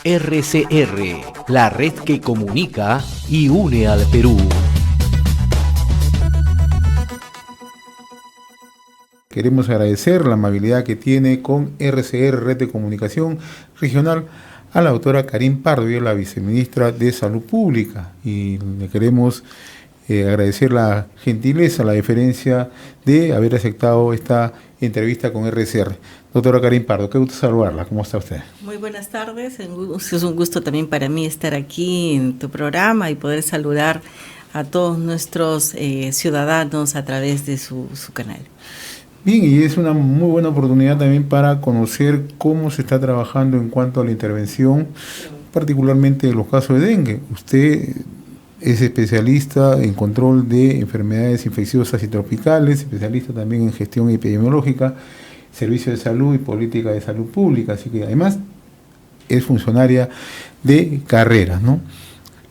RCR, la red que comunica y une al Perú. Queremos agradecer la amabilidad que tiene con RCR, Red de Comunicación Regional, a la doctora Karin Pardo, la viceministra de Salud Pública. Y le queremos agradecer la gentileza, la deferencia de haber aceptado esta entrevista con RCR. Doctora Karin Pardo, qué gusto saludarla. ¿Cómo está usted? Muy buenas tardes. Es un gusto también para mí estar aquí en tu programa y poder saludar a todos nuestros ciudadanos a través de su canal. Bien, y es una muy buena oportunidad también para conocer cómo se está trabajando en cuanto a la intervención, particularmente en los casos de dengue. Usted es especialista en control de enfermedades infecciosas y tropicales, especialista también en gestión epidemiológica, servicio de salud y política de salud pública, así que además es funcionaria de carrera, ¿no?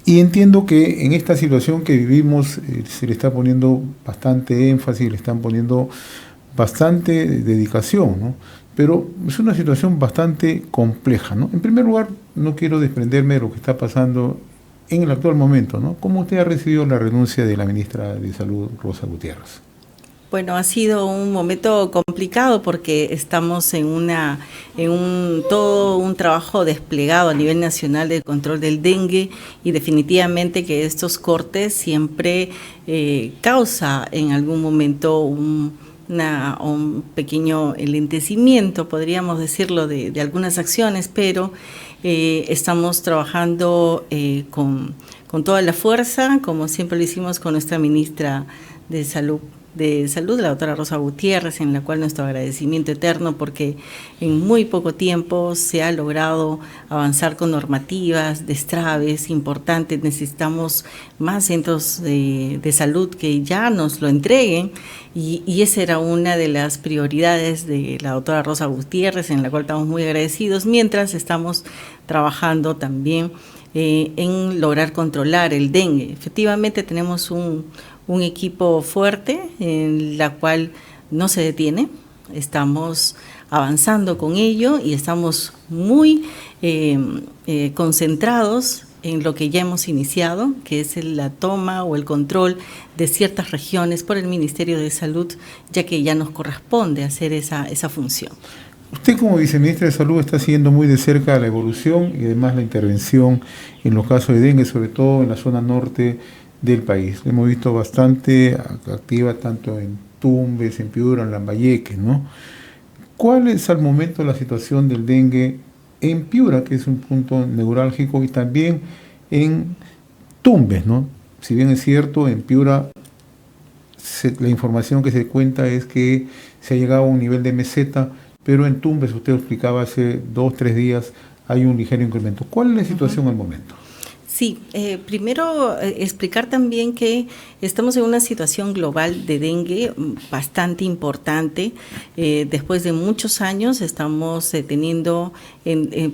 Y entiendo que en esta situación que vivimos se le está poniendo bastante énfasis, le están poniendo bastante dedicación, ¿no? Pero es una situación bastante compleja, ¿no? En primer lugar, no quiero desprenderme de lo que está pasando en el actual momento, ¿no? ¿Cómo usted ha recibido la renuncia de la ministra de Salud, Rosa Gutiérrez? Bueno, ha sido un momento complicado porque estamos en todo un trabajo desplegado a nivel nacional de control del dengue y definitivamente que estos cortes siempre causa en algún momento un pequeño enlentecimiento, podríamos decirlo, de algunas acciones, pero estamos trabajando con toda la fuerza, como siempre lo hicimos con nuestra ministra de Salud, la doctora Rosa Gutiérrez, en la cual nuestro agradecimiento eterno porque en muy poco tiempo se ha logrado avanzar con normativas, destraves importantes. Necesitamos más centros de salud que ya nos lo entreguen y esa era una de las prioridades de la doctora Rosa Gutiérrez, en la cual estamos muy agradecidos, mientras estamos trabajando también en lograr controlar el dengue. Efectivamente tenemos un equipo fuerte en la cual no se detiene, estamos avanzando con ello y estamos muy concentrados en lo que ya hemos iniciado, que es la toma o el control de ciertas regiones por el Ministerio de Salud, ya que ya nos corresponde hacer esa función. Usted como viceministra de Salud está siguiendo muy de cerca la evolución y además la intervención en los casos de dengue, sobre todo en la zona norte del país. Hemos visto bastante activa tanto en Tumbes, en Piura, en Lambayeque, ¿no? ¿Cuál es al momento la situación del dengue en Piura, que es un punto neurálgico, y también en Tumbes, ¿no? Si bien es cierto, en Piura la información que se cuenta es que se ha llegado a un nivel de meseta, pero en Tumbes, usted explicaba hace 2 o 3 días, hay un ligero incremento. ¿Cuál es la situación al momento? Sí, primero explicar también que estamos en una situación global de dengue bastante importante. Después de muchos años estamos teniendo,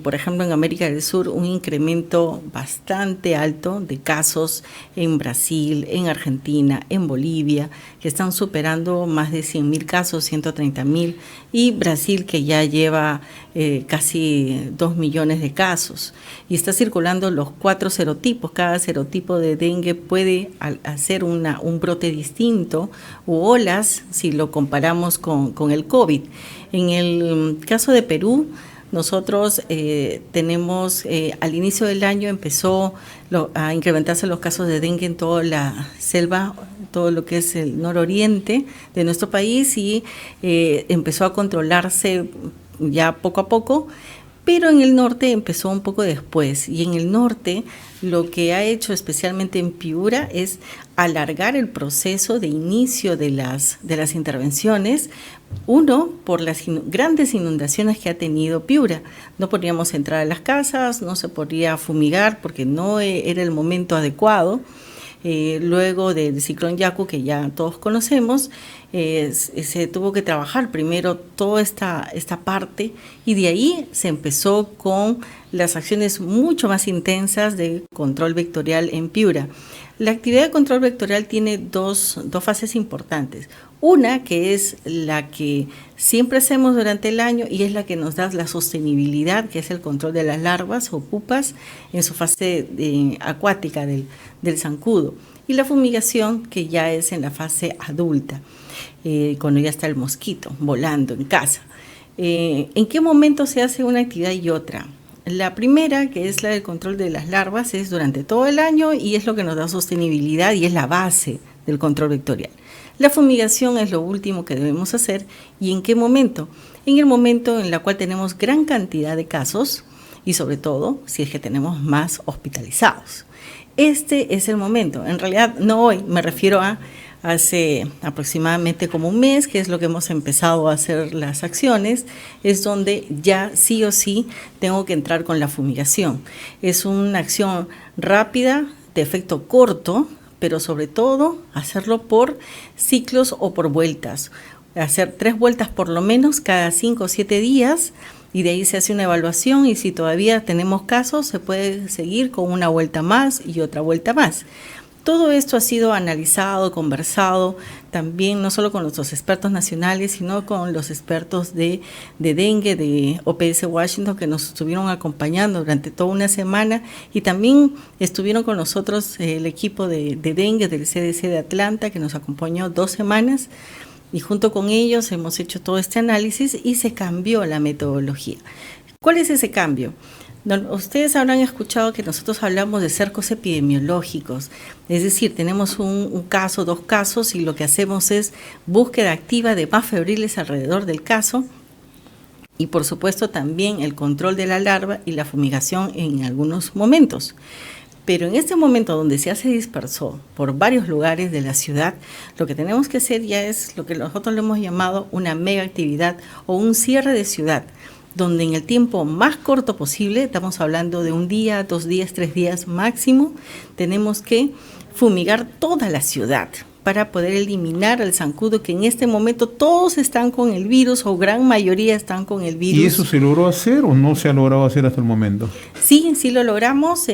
por ejemplo, en América del Sur, un incremento bastante alto de casos en Brasil, en Argentina, en Bolivia, que están superando más de 100.000 casos, 130.000, y Brasil, que ya lleva casi 2 millones de casos. Y está circulando los 4 serotipos. Cada serotipo de dengue puede hacer un brote distinto u olas si lo comparamos con el COVID. En el caso de Perú, nosotros tenemos, al inicio del año empezó a incrementarse los casos de dengue en toda la selva, todo lo que es el nororiente de nuestro país, y empezó a controlarse ya poco a poco, pero en el norte empezó un poco después, y en el norte lo que ha hecho especialmente en Piura es alargar el proceso de inicio de las intervenciones. Uno, por las grandes inundaciones que ha tenido Piura. No podíamos entrar a las casas, no se podía fumigar porque no era el momento adecuado. Luego del ciclón Yaku, que ya todos conocemos, se tuvo que trabajar primero toda esta parte, y de ahí se empezó con las acciones mucho más intensas de control vectorial en Piura. La actividad de control vectorial tiene dos fases importantes. Una que es la que siempre hacemos durante el año y es la que nos da la sostenibilidad, que es el control de las larvas o pupas en su fase acuática del zancudo. Y la fumigación, que ya es en la fase adulta, cuando ya está el mosquito volando en casa. ¿En qué momento se hace una actividad y otra? La primera, que es la del control de las larvas, es durante todo el año y es lo que nos da sostenibilidad y es la base del control vectorial. La fumigación es lo último que debemos hacer. ¿Y en qué momento? En el momento en el cual tenemos gran cantidad de casos y sobre todo si es que tenemos más hospitalizados. Este es el momento. En realidad no hoy, me refiero a hace aproximadamente como un mes, que es lo que hemos empezado a hacer las acciones, es donde ya sí o sí tengo que entrar con la fumigación. Es una acción rápida, de efecto corto, pero sobre todo hacerlo por ciclos o por vueltas. Hacer 3 vueltas por lo menos cada 5 o 7 días y de ahí se hace una evaluación y si todavía tenemos casos se puede seguir con una vuelta más y otra vuelta más. Todo esto ha sido analizado, conversado, también no solo con nuestros expertos nacionales, sino con los expertos de dengue, de OPS Washington, que nos estuvieron acompañando durante toda una semana, y también estuvieron con nosotros el equipo de dengue del CDC de Atlanta, que nos acompañó 2 semanas, y junto con ellos hemos hecho todo este análisis y se cambió la metodología. ¿Cuál es ese cambio? Ustedes habrán escuchado que nosotros hablamos de cercos epidemiológicos, es decir, tenemos un caso, 2 casos y lo que hacemos es búsqueda activa de más febriles alrededor del caso y por supuesto también el control de la larva y la fumigación en algunos momentos. Pero en este momento donde ya se dispersó por varios lugares de la ciudad, lo que tenemos que hacer ya es lo que nosotros le hemos llamado una mega actividad o un cierre de ciudad, donde en el tiempo más corto posible, estamos hablando de 1 día, 2 días, 3 días máximo, tenemos que fumigar toda la ciudad para poder eliminar al zancudo, que en este momento todos están con el virus o gran mayoría están con el virus. ¿Y eso se logró hacer o no se ha logrado hacer hasta el momento? Sí, sí lo logramos,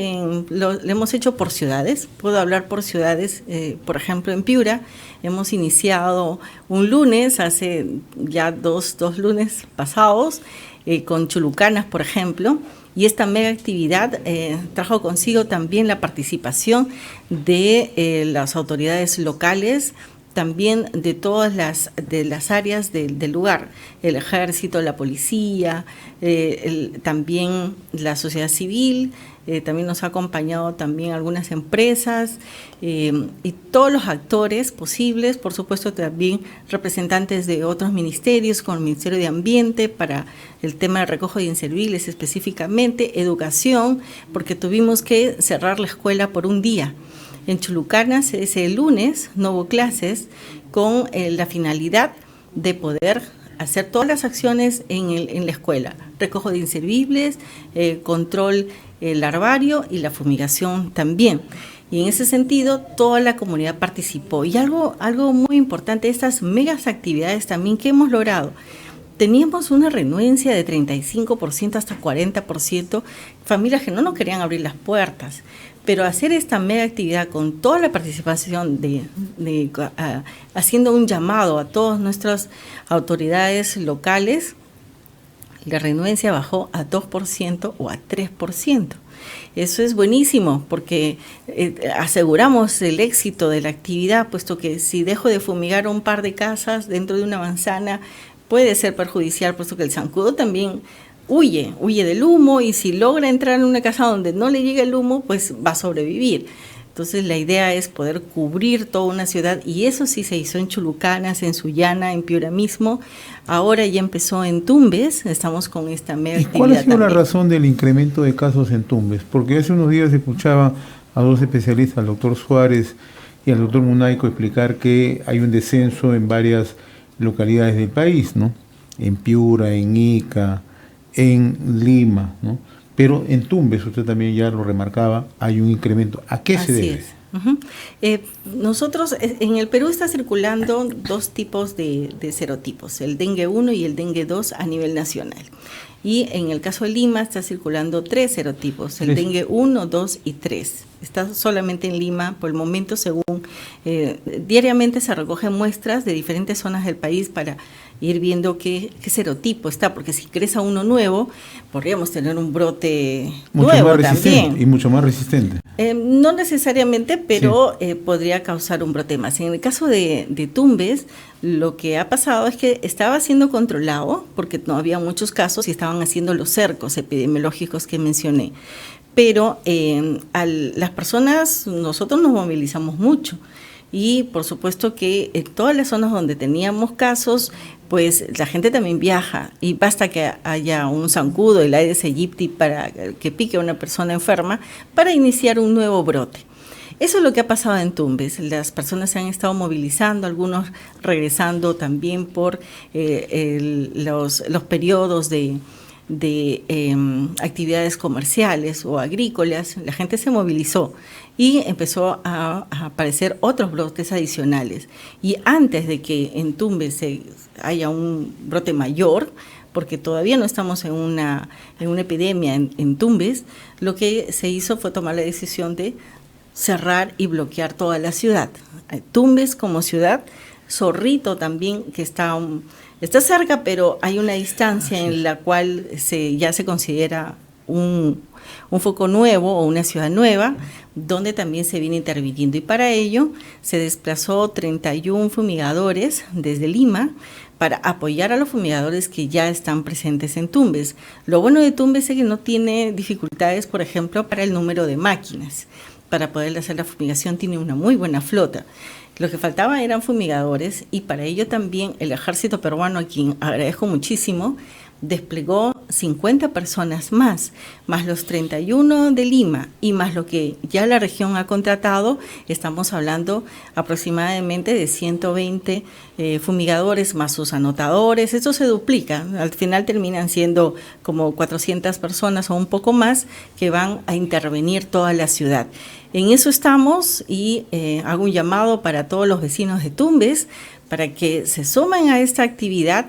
lo hemos hecho por ciudades, puedo hablar por ciudades, por ejemplo en Piura hemos iniciado un lunes, hace ya dos lunes pasados, con Chulucanas, por ejemplo, y esta mega actividad trajo consigo también la participación de las autoridades locales, también de todas las áreas del lugar, el ejército, la policía, también la sociedad civil, también nos ha acompañado también algunas empresas y todos los actores posibles, por supuesto también representantes de otros ministerios, con el Ministerio de Ambiente para el tema de recojo de inservibles específicamente, educación, porque tuvimos que cerrar la escuela por 1 día. En Chulucanas ese lunes no hubo clases con la finalidad de poder hacer todas las acciones en la escuela, recojo de inservibles, control larvario y la fumigación también. Y en ese sentido toda la comunidad participó. Y algo muy importante, estas megas actividades también que hemos logrado. Teníamos una renuencia de 35% hasta 40%, familias que no nos querían abrir las puertas. Pero hacer esta mega actividad con toda la participación haciendo un llamado a todas nuestras autoridades locales, la renuencia bajó a 2% o a 3%. Eso es buenísimo porque aseguramos el éxito de la actividad, puesto que si dejo de fumigar un par de casas dentro de una manzana puede ser perjudicial, puesto que el zancudo también huye del humo y si logra entrar en una casa donde no le llega el humo, pues va a sobrevivir. Entonces la idea es poder cubrir toda una ciudad y eso sí se hizo en Chulucanas, en Sullana, en Piura mismo. Ahora ya empezó en Tumbes, estamos con esta mega actividad. ¿Y cuál ha sido también la razón del incremento de casos en Tumbes? Porque hace unos días escuchaba a 2 especialistas, al doctor Suárez y al doctor Munaico, explicar que hay un descenso en varias localidades del país, ¿no? En Piura, en Ica, en Lima, ¿no? Pero en Tumbes, usted también ya lo remarcaba, hay un incremento. ¿A qué se debe? Así es. Nosotros, en el Perú está circulando 2 tipos de serotipos, el dengue 1 y el dengue 2 a nivel nacional. y en el caso de Lima está circulando 3 serotipos, el dengue 1, 2 y 3. Está solamente en Lima por el momento, según diariamente se recogen muestras de diferentes zonas del país para ir viendo qué serotipo está, porque si ingresa uno nuevo, podríamos tener un brote nuevo también. Y mucho más resistente. No necesariamente, pero sí, podría causar un brote más. En el caso de Tumbes, lo que ha pasado es que estaba siendo controlado, porque no había muchos casos y estaban haciendo los cercos epidemiológicos que mencioné. Pero las personas, nosotros nos movilizamos mucho. Y por supuesto que en todas las zonas donde teníamos casos, pues la gente también viaja y basta que haya un zancudo, el Aedes aegypti, para que pique a una persona enferma para iniciar un nuevo brote. Eso es lo que ha pasado en Tumbes. Las personas se han estado movilizando, algunos regresando también por los periodos de actividades comerciales o agrícolas. La gente se movilizó y empezó a aparecer otros brotes adicionales. Y antes de que en Tumbes haya un brote mayor, porque todavía no estamos en una epidemia en Tumbes, lo que se hizo fue tomar la decisión de cerrar y bloquear toda la ciudad. Tumbes como ciudad, Zorrito también, que está cerca, pero hay una distancia en la cual ya se considera un foco nuevo o una ciudad nueva, donde también se viene interviniendo. Y para ello se desplazó 31 fumigadores desde Lima para apoyar a los fumigadores que ya están presentes en Tumbes. Lo bueno de Tumbes es que no tiene dificultades, por ejemplo, para el número de máquinas. Para poder hacer la fumigación tiene una muy buena flota. Lo que faltaba eran fumigadores y para ello también el ejército peruano, a quien agradezco muchísimo, desplegó 50 personas más los 31 de Lima y más lo que ya la región ha contratado. Estamos hablando aproximadamente de 120 fumigadores más sus anotadores. Esto se duplica, al final terminan siendo como 400 personas o un poco más que van a intervenir toda la ciudad. En eso estamos y hago un llamado para todos los vecinos de Tumbes para que se sumen a esta actividad,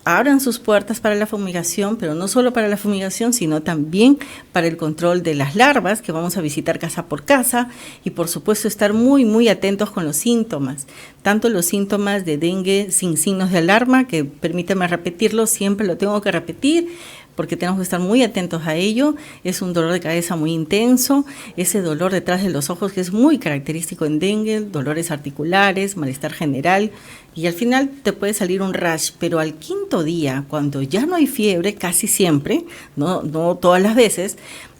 abran sus puertas para la fumigación, pero no solo para la fumigación, sino también para el control de las larvas, que vamos a visitar casa por casa, y por supuesto estar muy, muy atentos con los síntomas, tanto los síntomas de dengue sin signos de alarma, que permítame repetirlo, siempre lo tengo que repetir, porque tenemos que estar muy atentos a ello. Es un dolor de cabeza muy intenso, ese dolor detrás de los ojos que es muy característico en dengue, dolores articulares, malestar general, y al final te puede salir un rash, pero al quinto día, cuando ya no hay fiebre, casi siempre, no todas las veces,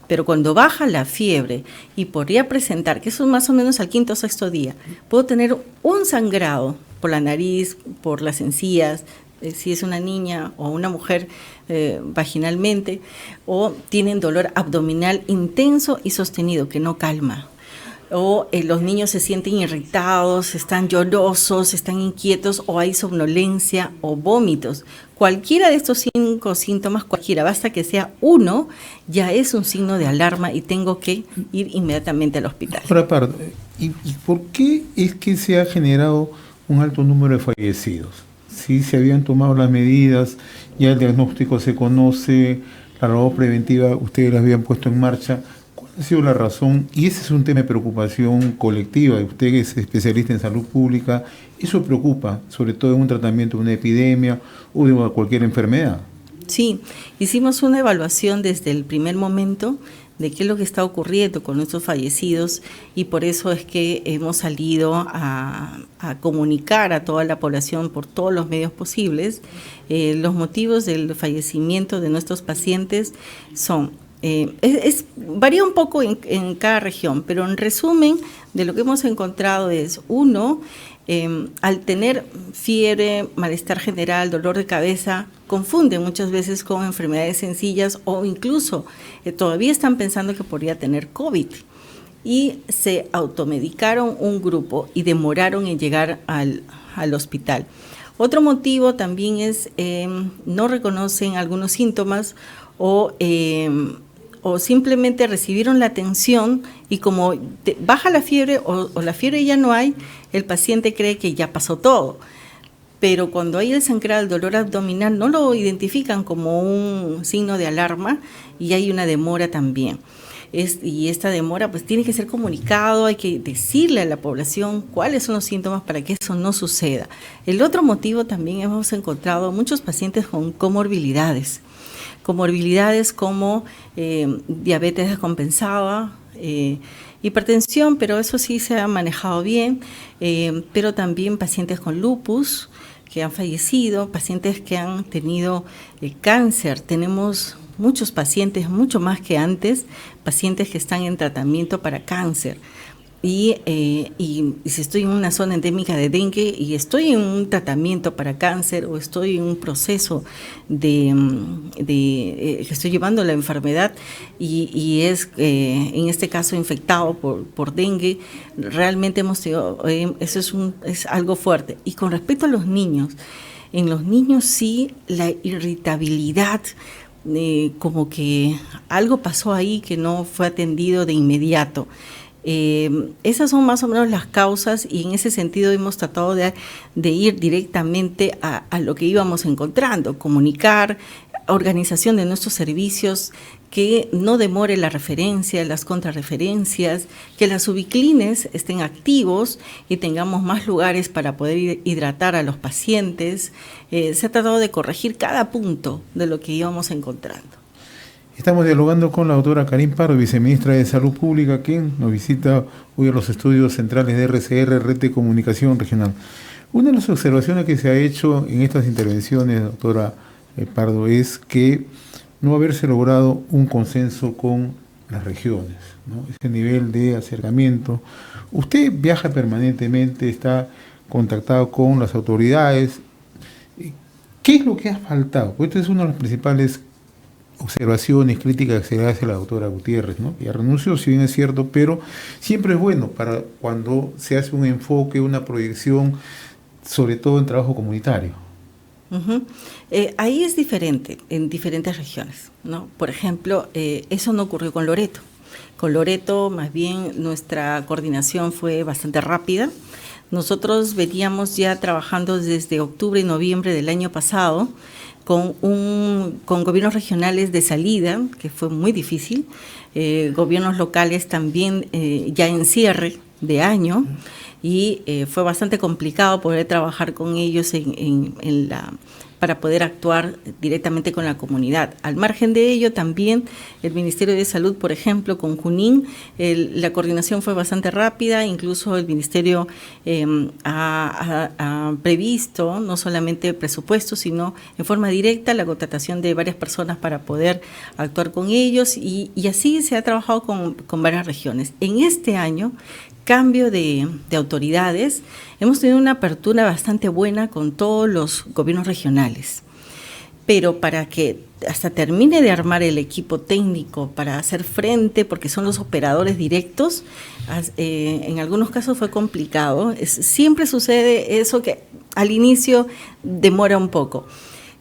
pero cuando baja la fiebre y podría presentar, que eso es más o menos al quinto o sexto día, puedo tener un sangrado por la nariz, por las encías, si es una niña o una mujer vaginalmente, o tienen dolor abdominal intenso y sostenido que no calma, o los niños se sienten irritados, están llorosos, están inquietos, o hay somnolencia o vómitos. Cualquiera de estos 5 síntomas, basta que sea uno, ya es un signo de alarma y tengo que ir inmediatamente al hospital. Ahora, Pardo, ¿y por qué es que se ha generado un alto número de fallecidos? Si se habían tomado las medidas, ya el diagnóstico se conoce, la labor preventiva ustedes la habían puesto en marcha, ¿cuál ha sido la razón? Y ese es un tema de preocupación colectiva, usted que es especialista en salud pública, ¿eso preocupa, sobre todo en un tratamiento de una epidemia o de cualquier enfermedad? Sí, hicimos una evaluación desde el primer momento de qué es lo que está ocurriendo con nuestros fallecidos y por eso es que hemos salido a comunicar a toda la población por todos los medios posibles. Los motivos del fallecimiento de nuestros pacientes son, varía un poco en cada región, pero en resumen de lo que hemos encontrado es, uno, al tener fiebre, malestar general, dolor de cabeza, confunden muchas veces con enfermedades sencillas o incluso todavía están pensando que podría tener COVID y se automedicaron un grupo y demoraron en llegar al hospital. Otro motivo también es no reconocen algunos síntomas o simplemente recibieron la atención y como baja la fiebre o la fiebre ya no hay, el paciente cree que ya pasó todo. pero cuando hay el sangrado, el dolor abdominal, no lo identifican como un signo de alarma y hay una demora también. Y esta demora pues tiene que ser comunicado, hay que decirle a la población cuáles son los síntomas para que eso no suceda. El otro motivo también hemos encontrado muchos pacientes con comorbilidades como diabetes descompensada, hipertensión, pero eso sí se ha manejado bien, pero también pacientes con lupus que han fallecido, pacientes que han tenido cáncer. Tenemos muchos pacientes, mucho más que antes, pacientes que están en tratamiento para cáncer. Y si estoy en una zona endémica de dengue y estoy en un tratamiento para cáncer o estoy en un proceso que estoy llevando la enfermedad y es en este caso infectado por dengue, realmente hemos tenido, eso es algo fuerte. Y con respecto a los niños, en los niños sí la irritabilidad, como que algo pasó ahí que no fue atendido de inmediato. Esas son más o menos las causas y en ese sentido hemos tratado de ir directamente a lo que íbamos encontrando, comunicar, organización de nuestros servicios, que no demore la referencia, las contrarreferencias, que las ubiclines estén activos y tengamos más lugares para poder hidratar a los pacientes. Se ha tratado de corregir cada punto de lo que íbamos encontrando. Estamos dialogando con la doctora Karin Pardo, viceministra de Salud Pública, quien nos visita hoy a los estudios centrales de RCR, Red de Comunicación Regional. Una de las observaciones que se ha hecho en estas intervenciones, doctora Pardo, es que no haberse logrado un consenso con las regiones, ¿no? Ese nivel de acercamiento. Usted viaja permanentemente, está contactado con las autoridades. ¿Qué es lo que ha faltado? Pues esta es una de las principales observaciones, críticas que se le hace a la doctora Gutiérrez, ¿no? Ya renunció, si bien es cierto, pero siempre es bueno para cuando se hace un enfoque, una proyección, sobre todo en trabajo comunitario. Uh-huh. Ahí es diferente en diferentes regiones, ¿no? Por ejemplo, eso no ocurrió con Loreto. Con Loreto, más bien, nuestra coordinación fue bastante rápida. Nosotros veníamos ya trabajando desde octubre y noviembre del año pasado con gobiernos regionales de salida, que fue muy difícil, gobiernos locales también ya en cierre de año, y fue bastante complicado poder trabajar con ellos para poder actuar directamente con la comunidad. Al margen de ello, también el Ministerio de Salud, por ejemplo, con Junín, la coordinación fue bastante rápida, incluso el Ministerio ha previsto no solamente presupuestos, sino en forma directa la contratación de varias personas para poder actuar con ellos, y así se ha trabajado con varias regiones. En este año, cambio de autoridades, hemos tenido una apertura bastante buena con todos los gobiernos regionales, pero para que hasta termine de armar el equipo técnico para hacer frente, porque son los operadores directos, en algunos casos fue complicado. Siempre sucede eso, que al inicio demora un poco.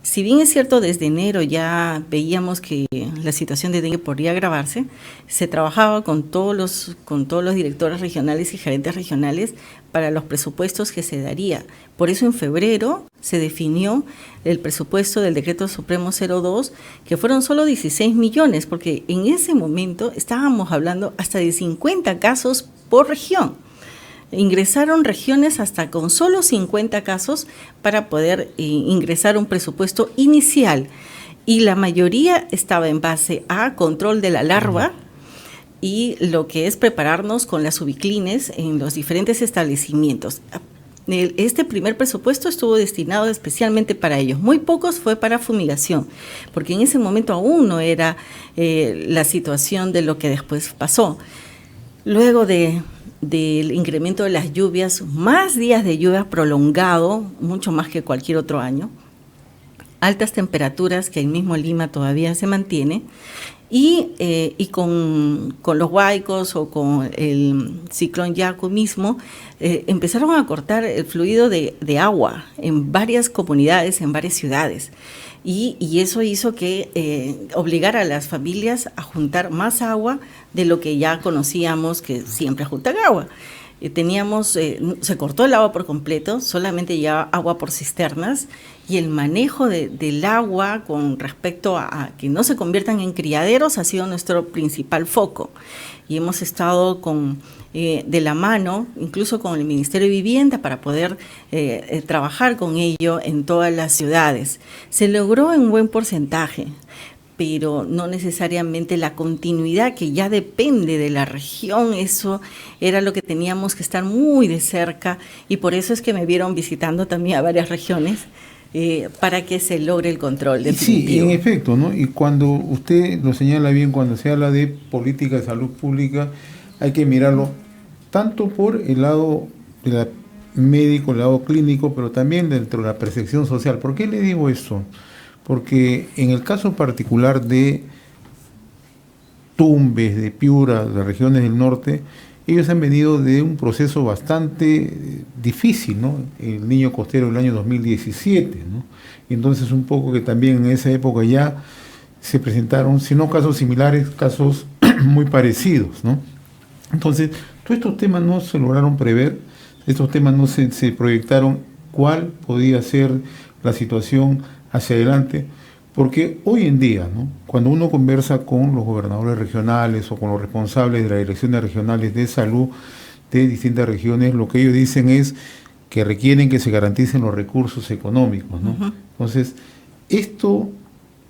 Si bien es cierto, desde enero ya veíamos que la situación de dengue podría agravarse, se trabajaba con todos los directores regionales y gerentes regionales para los presupuestos que se daría. Por eso en febrero se definió el presupuesto del Decreto Supremo 02, que fueron solo 16 millones, porque en ese momento estábamos hablando hasta de 50 casos por región. Ingresaron regiones hasta con solo 50 casos para poder ingresar un presupuesto inicial, y la mayoría estaba en base a control de la larva y lo que es prepararnos con las ubiclines en los diferentes establecimientos. Este primer presupuesto estuvo destinado especialmente para ellos. Muy pocos fue para fumigación, porque en ese momento aún no era la situación de lo que después pasó. Luego del incremento de las lluvias, más días de lluvia prolongado, mucho más que cualquier otro año, altas temperaturas que el mismo Lima todavía se mantiene, y con los huaicos o con el ciclón Yaku mismo, empezaron a cortar el fluido de agua en varias comunidades, en varias ciudades. Y eso hizo que obligara a las familias a juntar más agua de lo que ya conocíamos que siempre juntan agua. se cortó el agua por completo, solamente llegaba agua por cisternas, y el manejo del agua con respecto a que no se conviertan en criaderos ha sido nuestro principal foco. Y hemos estado de la mano, incluso con el Ministerio de Vivienda, para poder trabajar con ello en todas las ciudades. Se logró en un buen porcentaje, pero no necesariamente la continuidad, que ya depende de la región. Eso era lo que teníamos que estar muy de cerca, y por eso es que me vieron visitando también a varias regiones, para que se logre el control definitivo. Sí, en efecto, ¿no? Y cuando usted lo señala bien, cuando se habla de política de salud pública, hay que mirarlo tanto por el lado médico, el lado clínico, pero también dentro de la percepción social. ¿Por qué le digo esto? Porque en el caso particular de Tumbes, de Piura, de las regiones del norte, ellos han venido de un proceso bastante difícil, ¿no? El Niño Costero del año 2017, ¿no? Y entonces un poco que también en esa época ya se presentaron, si no casos similares, casos muy parecidos, ¿no? Entonces, todos estos temas no se lograron prever, estos temas no se proyectaron cuál podía ser la situación hacia adelante, porque hoy en día, ¿no? Cuando uno conversa con los gobernadores regionales o con los responsables de las direcciones regionales de salud de distintas regiones, lo que ellos dicen es que requieren que se garanticen los recursos económicos, ¿no? Uh-huh. Entonces, esto,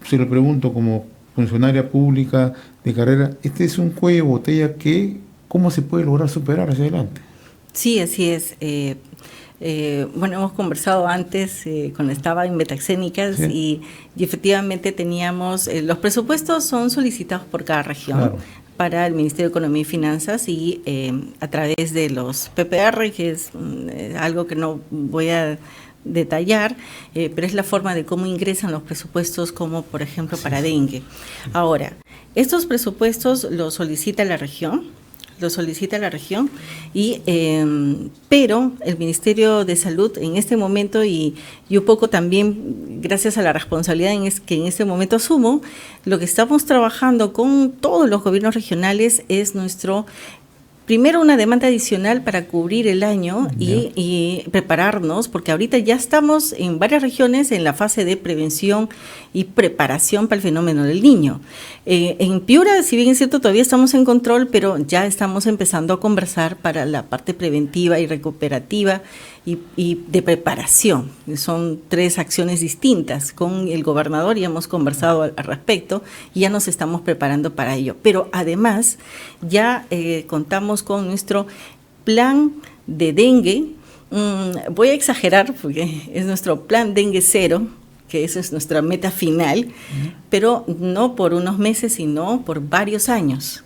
se lo pregunto como funcionaria pública de carrera, este es un cuello de botella que, ¿cómo se puede lograr superar hacia adelante? Sí, así es. Bueno, hemos conversado antes cuando estaba en Metaxénicas, sí. y efectivamente teníamos, los presupuestos son solicitados por cada región, claro, para el Ministerio de Economía y Finanzas, y a través de los PPR, que es algo que no voy a detallar, pero es la forma de cómo ingresan los presupuestos, como por ejemplo para dengue. Ahora, estos presupuestos los solicita la región, pero el Ministerio de Salud en este momento, y un poco también gracias a la responsabilidad que en este momento asumo, lo que estamos trabajando con todos los gobiernos regionales es primero una demanda adicional para cubrir el año y prepararnos, porque ahorita ya estamos en varias regiones en la fase de prevención y preparación para el fenómeno del Niño. En Piura, si bien es cierto, todavía estamos en control, pero ya estamos empezando a conversar para la parte preventiva y recuperativa y de preparación. Son 3 acciones distintas. Con el gobernador ya hemos conversado al respecto y ya nos estamos preparando para ello. Pero además ya contamos con nuestro plan de dengue. Voy a exagerar porque es nuestro plan dengue 0, que esa es nuestra meta final, pero no por unos meses, sino por varios años.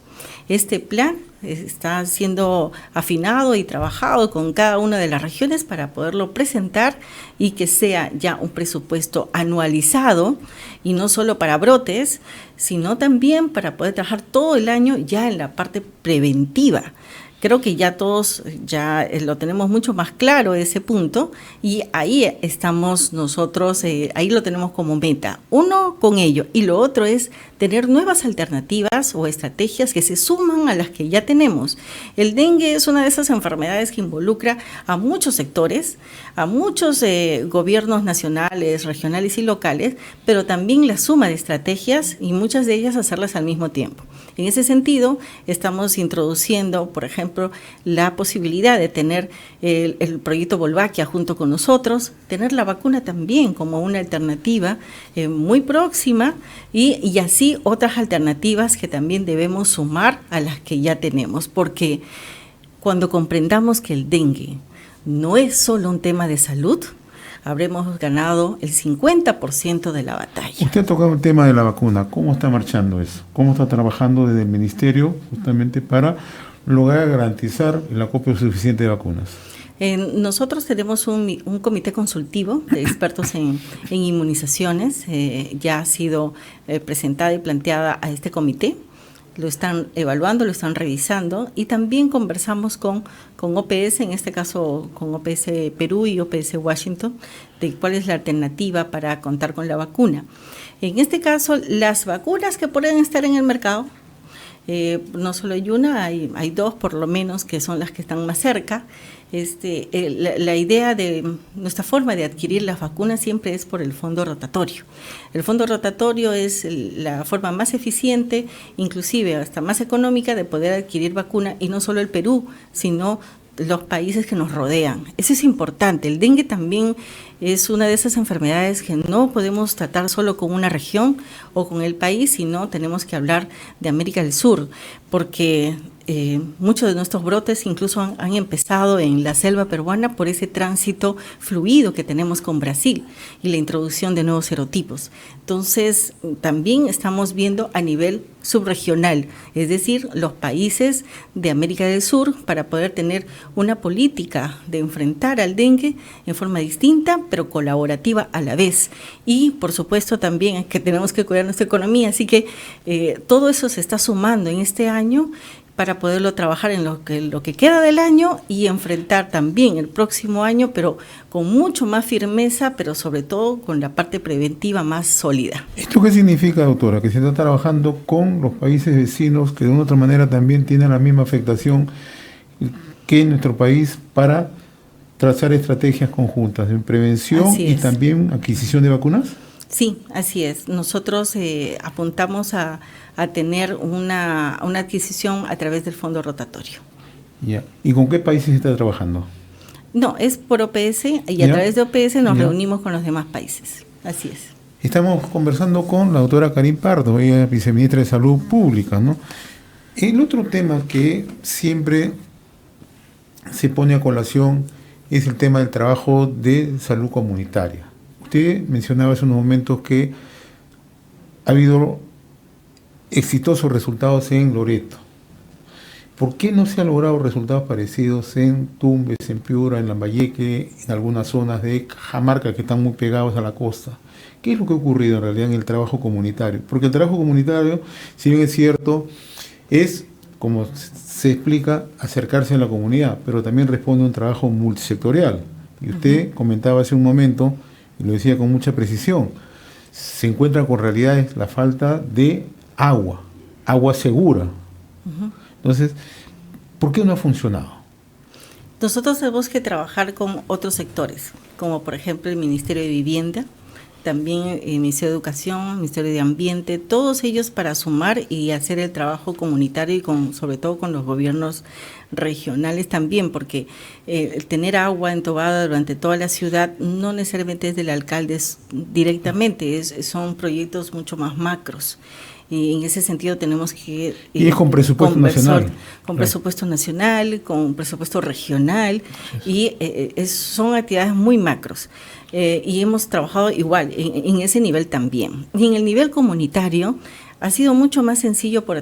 Este plan está siendo afinado y trabajado con cada una de las regiones para poderlo presentar y que sea ya un presupuesto anualizado, y no solo para brotes, sino también para poder trabajar todo el año ya en la parte preventiva. Creo que ya todos lo tenemos mucho más claro ese punto, y ahí estamos nosotros, ahí lo tenemos como meta. Uno, con ello, y lo otro es tener nuevas alternativas o estrategias que se suman a las que ya tenemos. El dengue es una de esas enfermedades que involucra a muchos sectores, a muchos gobiernos nacionales, regionales y locales, pero también la suma de estrategias, y muchas de ellas hacerlas al mismo tiempo. En ese sentido, estamos introduciendo, por ejemplo, la posibilidad de tener el proyecto Volvaquia junto con nosotros, tener la vacuna también como una alternativa muy próxima, y así otras alternativas que también debemos sumar a las que ya tenemos, porque cuando comprendamos que el dengue no es solo un tema de salud, habremos ganado el 50% de la batalla. Usted ha tocado el tema de la vacuna. ¿Cómo está marchando eso? ¿Cómo está trabajando desde el Ministerio justamente para lograr garantizar el acopio suficiente de vacunas? Nosotros tenemos un comité consultivo de expertos en inmunizaciones. Ya ha sido presentada y planteada a este comité. Lo están evaluando, lo están revisando, y también conversamos con OPS, en este caso con OPS Perú y OPS Washington, de cuál es la alternativa para contar con la vacuna. En este caso, las vacunas que pueden estar en el mercado No solo hay una, hay dos por lo menos que son las que están más cerca. La idea de nuestra forma de adquirir las vacunas siempre es por el fondo rotatorio. El fondo rotatorio es la forma más eficiente, inclusive hasta más económica, de poder adquirir vacuna, y no solo el Perú, sino los países que nos rodean. Eso es importante. El dengue también es una de esas enfermedades que no podemos tratar solo con una región o con el país, sino tenemos que hablar de América del Sur, porque muchos de nuestros brotes incluso han empezado en la selva peruana por ese tránsito fluido que tenemos con Brasil y la introducción de nuevos serotipos. Entonces, también estamos viendo a nivel subregional, es decir, los países de América del Sur, para poder tener una política de enfrentar al dengue en forma distinta, pero colaborativa a la vez. Y, por supuesto, también que tenemos que cuidar nuestra economía, así que todo eso se está sumando en este año para poderlo trabajar en lo que queda del año y enfrentar también el próximo año, pero con mucho más firmeza, pero sobre todo con la parte preventiva más sólida. ¿Esto qué significa, doctora? Que se está trabajando con los países vecinos que de una u otra manera también tienen la misma afectación que en nuestro país, para trazar estrategias conjuntas en prevención y también adquisición de vacunas. Sí, así es. Nosotros apuntamos a tener una adquisición a través del fondo rotatorio. Ya. ¿Y con qué países se está trabajando? No, es por OPS, y a través de OPS nos reunimos con los demás países. Así es. Estamos conversando con la doctora Karin Pardo, ella es viceministra de Salud Pública, ¿no? El otro tema que siempre se pone a colación es el tema del trabajo de salud comunitaria. Usted mencionaba hace unos momentos que ha habido exitosos resultados en Loreto. ¿Por qué no se han logrado resultados parecidos en Tumbes, en Piura, en Lambayeque, en algunas zonas de Cajamarca que están muy pegados a la costa? ¿Qué es lo que ha ocurrido en realidad en el trabajo comunitario? Porque el trabajo comunitario, si bien es cierto, es, como se explica, acercarse a la comunidad, pero también responde a un trabajo multisectorial. Y usted comentaba hace un momento, y lo decía con mucha precisión, se encuentra con realidades la falta de agua segura. Entonces, ¿por qué no ha funcionado? Nosotros tenemos que trabajar con otros sectores, como por ejemplo el Ministerio de Vivienda, también el Ministerio de Educación, el Ministerio de Ambiente, todos ellos para sumar y hacer el trabajo comunitario, y sobre todo con los gobiernos regionales también, porque el tener agua entubada durante toda la ciudad no necesariamente es del alcalde directamente, son proyectos mucho más macros. Y en ese sentido tenemos que... y es con presupuesto nacional. Con presupuesto nacional, con presupuesto regional, y son actividades muy macros. Y hemos trabajado igual, en ese nivel también. Y en el nivel comunitario ha sido mucho más sencillo, por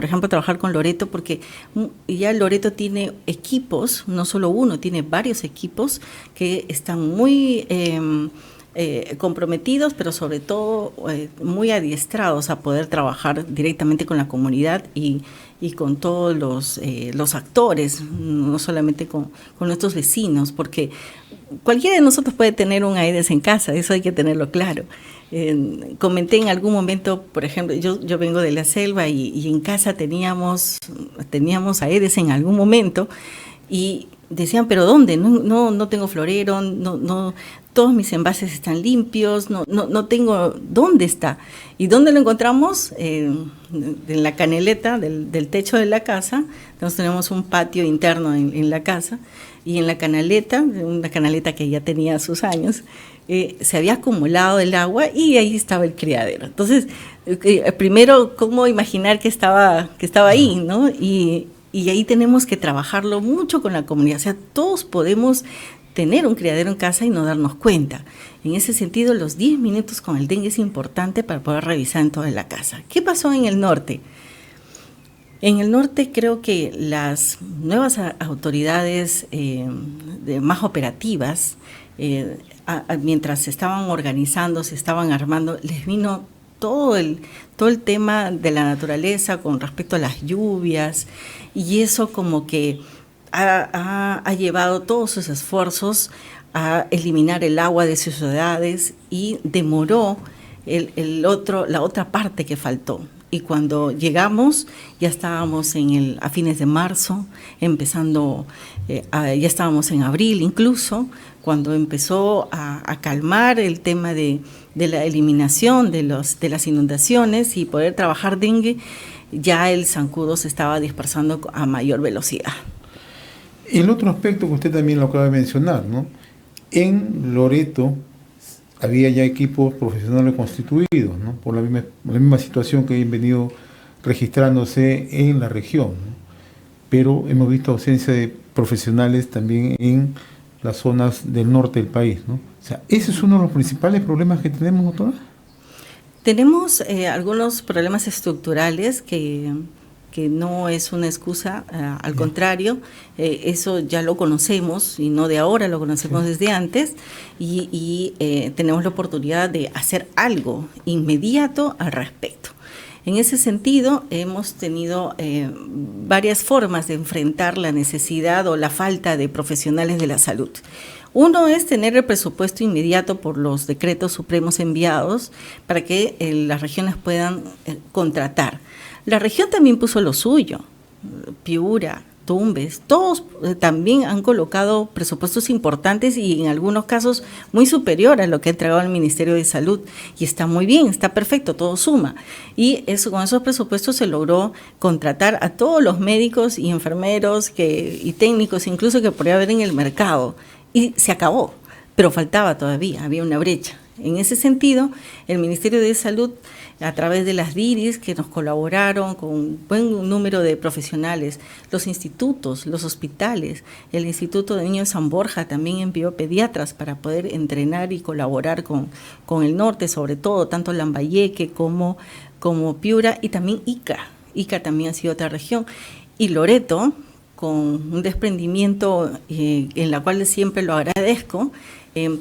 ejemplo, trabajar con Loreto, porque ya Loreto tiene equipos, no solo uno, tiene varios equipos que están muy... comprometidos, pero sobre todo muy adiestrados a poder trabajar directamente con la comunidad y con todos los actores, no solamente con nuestros vecinos, porque cualquiera de nosotros puede tener un Aedes en casa, eso hay que tenerlo claro. Comenté en algún momento, por ejemplo, yo vengo de la selva y en casa teníamos Aedes en algún momento, y decían, ¿pero dónde? No tengo florero, no, todos mis envases están limpios, no tengo, ¿dónde está? ¿Y dónde lo encontramos? En la canaleta del techo de la casa. Entonces tenemos un patio interno en la casa, y en la canaleta, una canaleta que ya tenía sus años, se había acumulado el agua y ahí estaba el criadero. Entonces, primero, ¿cómo imaginar que estaba ahí, ¿no? Y ahí tenemos que trabajarlo mucho con la comunidad. O sea, todos podemos tener un criadero en casa y no darnos cuenta. En ese sentido, los 10 minutos con el dengue es importante para poder revisar en toda la casa. ¿Qué pasó en el norte? En el norte creo que las nuevas autoridades más operativas, mientras se estaban organizando, se estaban armando, les vino todo el tema de la naturaleza con respecto a las lluvias, y eso como que ha llevado todos sus esfuerzos a eliminar el agua de sus ciudades, y demoró la otra parte que faltó, Y cuando llegamos, ya estábamos a fines de marzo, ya estábamos en abril incluso, cuando empezó a calmar el tema de la eliminación de las inundaciones y poder trabajar dengue, ya el zancudo se estaba dispersando a mayor velocidad. El otro aspecto que usted también lo acaba de mencionar, ¿no? En Loreto había ya equipos profesionales constituidos, ¿no? Por la misma situación que han venido registrándose en la región, ¿no? Pero hemos visto ausencia de profesionales también en las zonas del norte del país, ¿no? O sea, ese es uno de los principales problemas que tenemos, doctora. Tenemos algunos problemas estructurales que no es una excusa, al contrario, eso ya lo conocemos y no de ahora, lo conocemos desde antes y tenemos la oportunidad de hacer algo inmediato al respecto. En ese sentido, hemos tenido varias formas de enfrentar la necesidad o la falta de profesionales de la salud. Uno es tener el presupuesto inmediato por los decretos supremos enviados para que las regiones puedan contratar. La región también puso lo suyo, Piura, Tumbes, todos también han colocado presupuestos importantes y en algunos casos muy superior a lo que ha entregado el Ministerio de Salud. Y está muy bien, está perfecto, todo suma. Y con esos presupuestos se logró contratar a todos los médicos y enfermeros y técnicos, incluso que podría haber en el mercado. Y se acabó, pero faltaba todavía, había una brecha. En ese sentido, el Ministerio de Salud, a través de las DIRIS que nos colaboraron con un buen número de profesionales, los institutos, los hospitales, el Instituto de Niños San Borja también envió pediatras para poder entrenar y colaborar con el norte, sobre todo, tanto Lambayeque como Piura y también Ica. Ica también ha sido otra región. Y Loreto, con un desprendimiento en la cual siempre lo agradezco,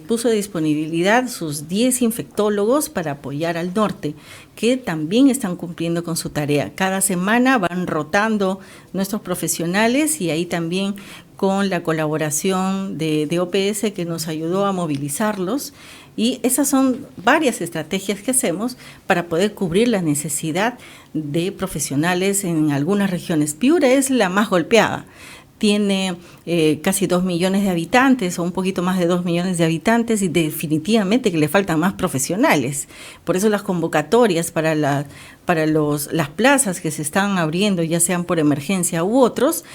puso de disponibilidad sus 10 infectólogos para apoyar al norte, que también están cumpliendo con su tarea. Cada semana van rotando nuestros profesionales y ahí también con la colaboración de OPS que nos ayudó a movilizarlos. Y esas son varias estrategias que hacemos para poder cubrir la necesidad de profesionales en algunas regiones. Piura es la más golpeada. Tiene casi 2 millones de habitantes o un poquito más de 2 millones de habitantes y definitivamente que le faltan más profesionales. Por eso las convocatorias para las plazas que se están abriendo, ya sean por emergencia u otros,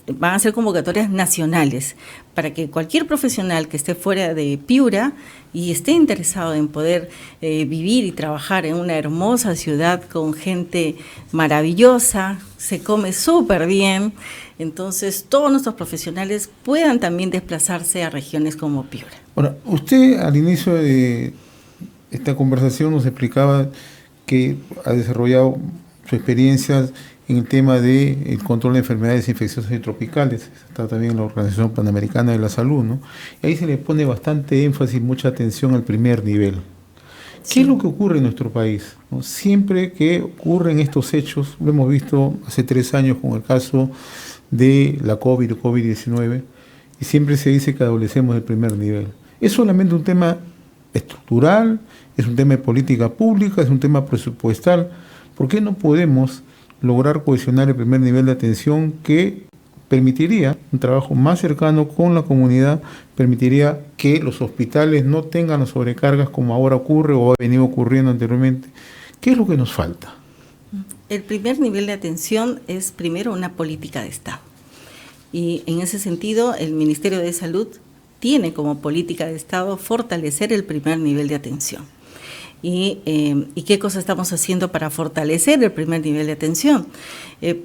van a ser convocatorias nacionales para que cualquier profesional que esté fuera de Piura y esté interesado en poder vivir y trabajar en una hermosa ciudad con gente maravillosa, se come súper bien, entonces todos nuestros profesionales puedan también desplazarse a regiones como Piura. Ahora, usted al inicio de esta conversación nos explicaba que ha desarrollado su experiencia en el tema del control de enfermedades infecciosas y tropicales. Está también en la Organización Panamericana de la Salud, ¿no? Y ahí se le pone bastante énfasis, mucha atención al primer nivel. Sí. ¿Qué es lo que ocurre en nuestro país? ¿No? Siempre que ocurren estos hechos, lo hemos visto hace 3 años con el caso de la COVID-19, y siempre se dice que adolecemos del primer nivel. Es solamente un tema estructural, es un tema de política pública, es un tema presupuestal. ¿Por qué no podemos lograr cohesionar el primer nivel de atención que permitiría un trabajo más cercano con la comunidad, permitiría que los hospitales no tengan las sobrecargas como ahora ocurre o ha venido ocurriendo anteriormente? ¿Qué es lo que nos falta? El primer nivel de atención es primero una política de Estado. Y en ese sentido, el Ministerio de Salud tiene como política de Estado fortalecer el primer nivel de atención. ¿Y qué cosa estamos haciendo para fortalecer el primer nivel de atención?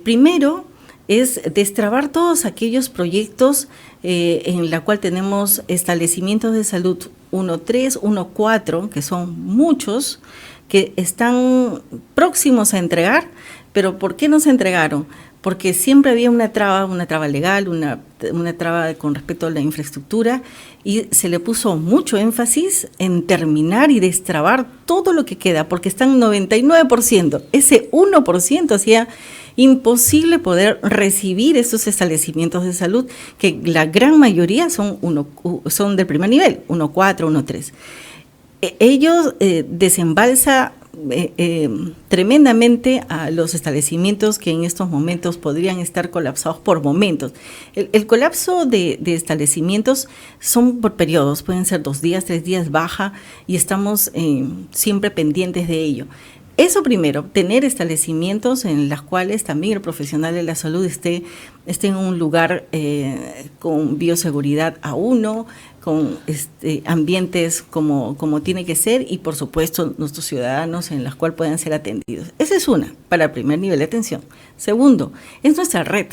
Primero es destrabar todos aquellos proyectos en la cual tenemos establecimientos de salud 1.3, 1.4, que son muchos, que están próximos a entregar, pero ¿por qué no se entregaron? Porque siempre había una traba legal, una traba con respecto a la infraestructura, y se le puso mucho énfasis en terminar y destrabar todo lo que queda, porque están 99%. Ese 1% hacía imposible poder recibir estos establecimientos de salud, que la gran mayoría son del primer nivel, 1.4, 1.3. Ellos desembalsa tremendamente a los establecimientos que en estos momentos podrían estar colapsados por momentos. El colapso de establecimientos son por periodos, pueden ser 2 días, 3 días, baja, y estamos siempre pendientes de ello. Eso primero, tener establecimientos en los cuales también el profesional de la salud esté en un lugar con bioseguridad A1, con ambientes como tiene que ser, y por supuesto nuestros ciudadanos en los cuales puedan ser atendidos. Esa es una, para el primer nivel de atención. Segundo, es nuestra red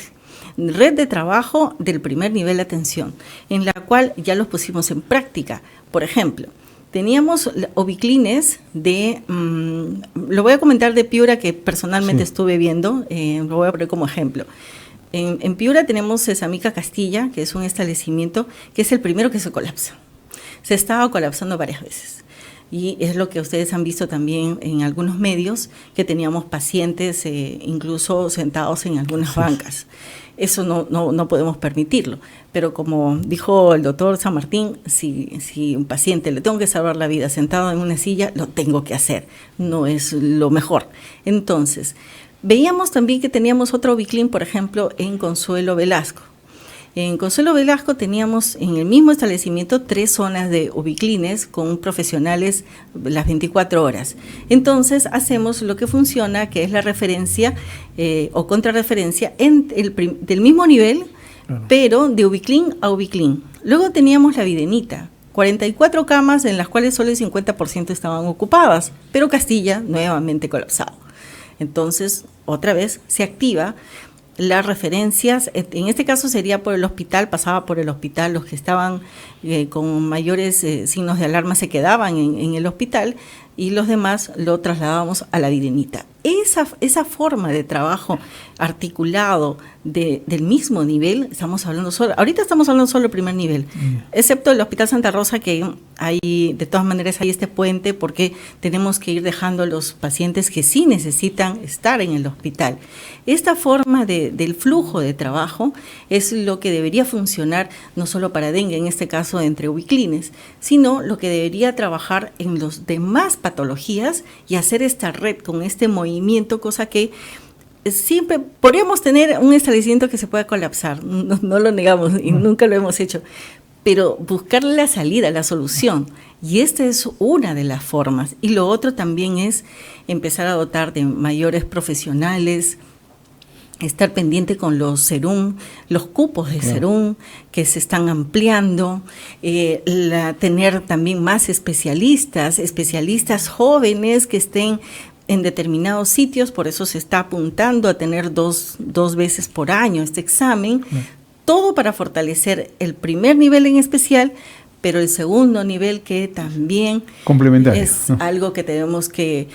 de trabajo del primer nivel de atención, en la cual ya los pusimos en práctica. Por ejemplo, teníamos Ubiclines lo voy a comentar de Piura, que personalmente estuve viendo, lo voy a poner como ejemplo. En Piura tenemos Sesamica Castilla, que es un establecimiento que es el primero que se colapsa. Se estaba colapsando varias veces. Y es lo que ustedes han visto también en algunos medios, que teníamos pacientes incluso sentados en algunas bancas. Eso no podemos permitirlo. Pero como dijo el doctor San Martín, si un paciente le tengo que salvar la vida sentado en una silla, lo tengo que hacer. No es lo mejor. Entonces, veíamos también que teníamos otro Ubiclin, por ejemplo, en Consuelo Velasco. En Consuelo Velasco teníamos en el mismo establecimiento 3 zonas de Ubiclines con profesionales las 24 horas. Entonces hacemos lo que funciona, que es la referencia o contrarreferencia del mismo nivel, pero de Ubiclin a Ubiclin. Luego teníamos la Videnita, 44 camas en las cuales solo el 50% estaban ocupadas, pero Castilla nuevamente colapsado. Entonces, otra vez se activa las referencias, en este caso sería por el hospital, pasaba por el hospital, los que estaban con mayores signos de alarma se quedaban en el hospital, y los demás lo trasladábamos a la Videnita. Esa forma de trabajo articulado del mismo nivel, ahorita estamos hablando solo del primer nivel, excepto el Hospital Santa Rosa, que de todas maneras hay este puente, porque tenemos que ir dejando a los pacientes que sí necesitan estar en el hospital. Esta forma del flujo de trabajo es lo que debería funcionar no solo para dengue, en este caso entre Ubiclines, sino lo que debería trabajar en los demás patologías y hacer esta red con este movimiento, cosa que siempre podríamos tener un establecimiento que se pueda colapsar, no lo negamos y nunca lo hemos hecho, pero buscar la salida, la solución, y esta es una de las formas. Y lo otro también es empezar a dotar de mayores profesionales, estar pendiente con los serum, los cupos de serum que se están ampliando, tener también más especialistas jóvenes que estén en determinados sitios. Por eso se está apuntando a tener dos veces por año este examen, todo para fortalecer el primer nivel en especial, pero el segundo nivel que también es algo que tenemos que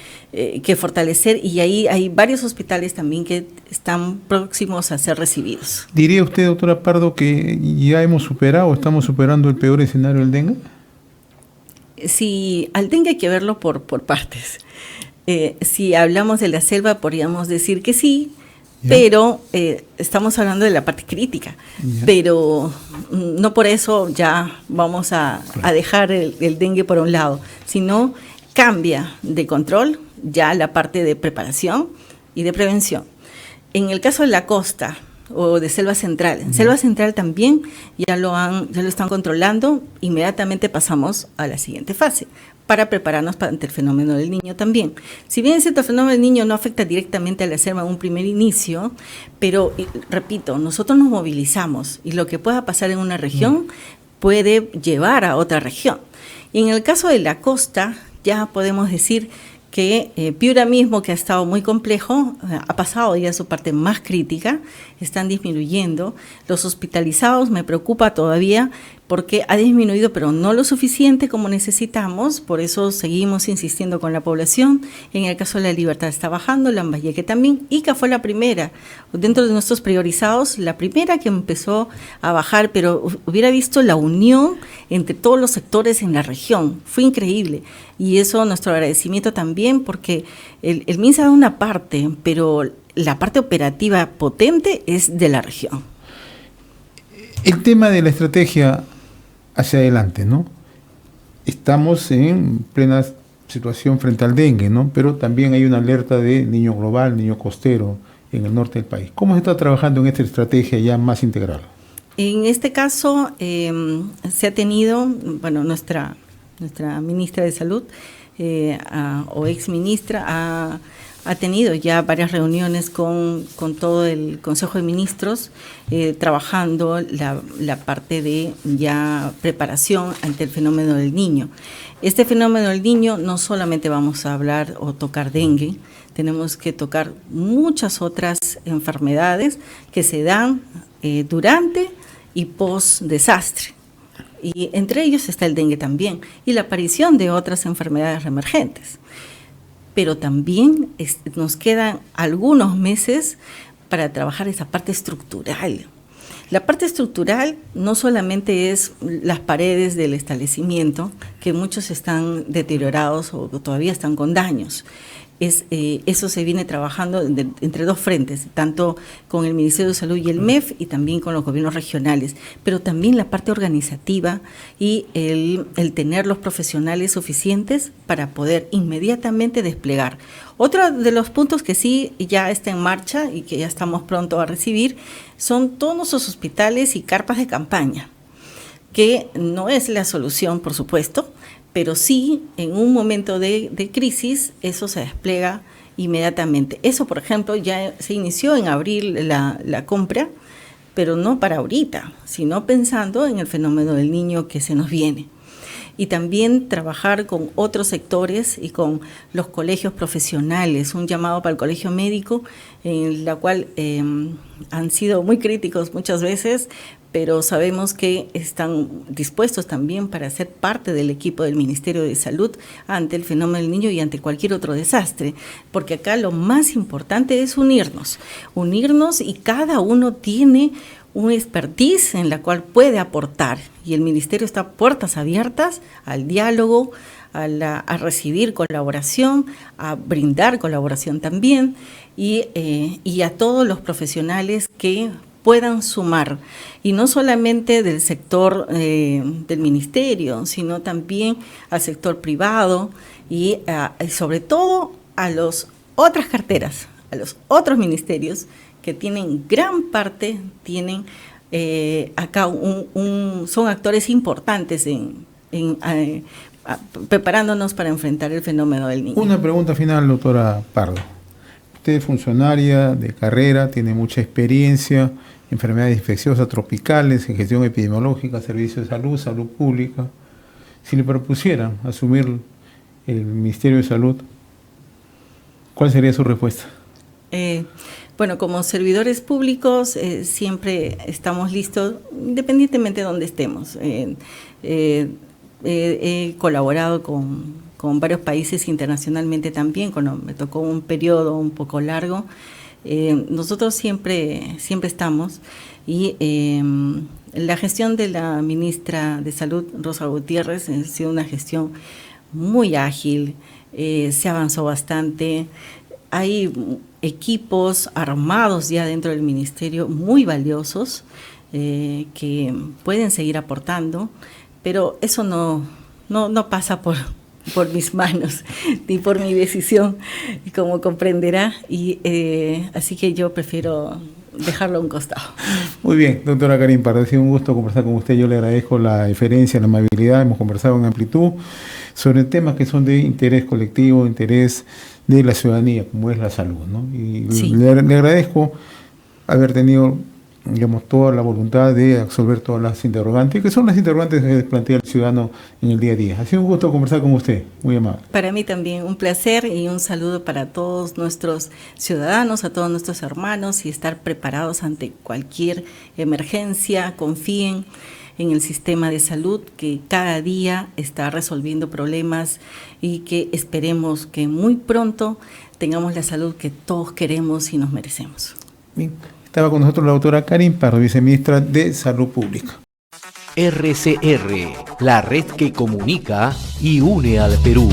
fortalecer, y ahí hay varios hospitales también que están próximos a ser recibidos. ¿Diría usted, doctora Pardo, que ya hemos superado o estamos superando el peor escenario del dengue? Sí, al dengue hay que verlo por partes. Si hablamos de la selva, podríamos decir que sí, pero estamos hablando de la parte crítica, pero no por eso ya vamos a dejar el dengue por un lado, sino cambia de control ya la parte de preparación y de prevención. En el caso de la costa o de Selva Central, en Selva Central también ya lo están controlando. Inmediatamente pasamos a la siguiente fase, para prepararnos ante el fenómeno del Niño también. Si bien es cierto, el fenómeno del Niño no afecta directamente a la selva en un primer inicio, pero, repito, nosotros nos movilizamos, y lo que pueda pasar en una región puede llevar a otra región. Y en el caso de la costa, ya podemos decir que Piura mismo, que ha estado muy complejo, ha pasado ya a su parte más crítica, están disminuyendo. Los hospitalizados me preocupa todavía, porque ha disminuido, pero no lo suficiente como necesitamos. Por eso seguimos insistiendo con la población. En el caso de La Libertad está bajando, Lambayeque también. Ica fue la primera, dentro de nuestros priorizados, la primera que empezó a bajar, pero hubiera visto la unión entre todos los sectores en la región. Fue increíble. Y eso, nuestro agradecimiento también, porque el MINSA da una parte, pero la parte operativa potente es de la región. El tema de la estrategia hacia adelante, ¿no? Estamos en plena situación frente al dengue, ¿no? Pero también hay una alerta de niño global, niño costero en el norte del país. ¿Cómo se está trabajando en esta estrategia ya más integral? En este caso se ha tenido, bueno, nuestra ministra de Salud o ex ministra ha tenido ya varias reuniones con todo el Consejo de Ministros, trabajando la parte de ya preparación ante el fenómeno del niño. Este fenómeno del niño no solamente vamos a hablar o tocar dengue, tenemos que tocar muchas otras enfermedades que se dan durante y post desastre. Y entre ellos está el dengue también, y la aparición de otras enfermedades reemergentes. Pero también nos quedan algunos meses para trabajar esa parte estructural. La parte estructural no solamente es las paredes del establecimiento, que muchos están deteriorados o todavía están con daños. Eso se viene trabajando entre dos frentes, tanto con el Ministerio de Salud y el MEF y también con los gobiernos regionales, pero también la parte organizativa y el tener los profesionales suficientes para poder inmediatamente desplegar. Otro de los puntos que sí ya está en marcha y que ya estamos pronto a recibir son todos nuestros hospitales y carpas de campaña, que no es la solución, por supuesto, pero sí, en un momento de crisis, eso se despliega inmediatamente. Eso, por ejemplo, ya se inició en abril la compra, pero no para ahorita, sino pensando en el fenómeno del niño que se nos viene. Y también trabajar con otros sectores y con los colegios profesionales, un llamado para el colegio médico, en la cual han sido muy críticos muchas veces, pero sabemos que están dispuestos también para ser parte del equipo del Ministerio de Salud ante el fenómeno del niño y ante cualquier otro desastre, porque acá lo más importante es unirnos y cada uno tiene una expertise en la cual puede aportar, y el Ministerio está a puertas abiertas al diálogo, a recibir colaboración, a brindar colaboración también, y a todos los profesionales que puedan sumar, y no solamente del sector del ministerio, sino también al sector privado y sobre todo a las otras carteras, a los otros ministerios que tienen gran parte, tienen acá son actores importantes preparándonos para enfrentar el fenómeno del niño. Una pregunta final, doctora Pardo. Usted es funcionaria de carrera, tiene mucha experiencia, enfermedades infecciosas tropicales, en gestión epidemiológica, servicios de salud, salud pública. Si le propusieran asumir el Ministerio de Salud, ¿cuál sería su respuesta? Bueno, como servidores públicos siempre estamos listos, independientemente de donde estemos. He colaborado con varios países internacionalmente también, cuando me tocó un periodo un poco largo. Nosotros siempre estamos, y la gestión de la ministra de Salud, Rosa Gutiérrez, ha sido una gestión muy ágil, se avanzó bastante. Hay equipos armados ya dentro del ministerio muy valiosos que pueden seguir aportando, pero eso no pasa por mis manos ni por mi decisión, como comprenderá, y así que yo prefiero dejarlo a un costado. Muy bien, doctora Karin Pardo, ha sido un gusto conversar con usted. Yo le agradezco la deferencia, la amabilidad. Hemos conversado en amplitud sobre temas que son de interés colectivo, interés de la ciudadanía, como es la salud, ¿no? Y sí, le agradezco haber tenido, digamos, toda la voluntad de absolver todas las interrogantes, que son las interrogantes que plantea el ciudadano en el día a día. Ha sido un gusto conversar con usted, muy amable. Para mí también un placer, y un saludo para todos nuestros ciudadanos, a todos nuestros hermanos, y estar preparados ante cualquier emergencia. Confíen en el sistema de salud, que cada día está resolviendo problemas, y que esperemos que muy pronto tengamos la salud que todos queremos y nos merecemos. Bien. Estaba con nosotros la doctora Karin Pardo, viceministra de Salud Pública. RCR, la red que comunica y une al Perú.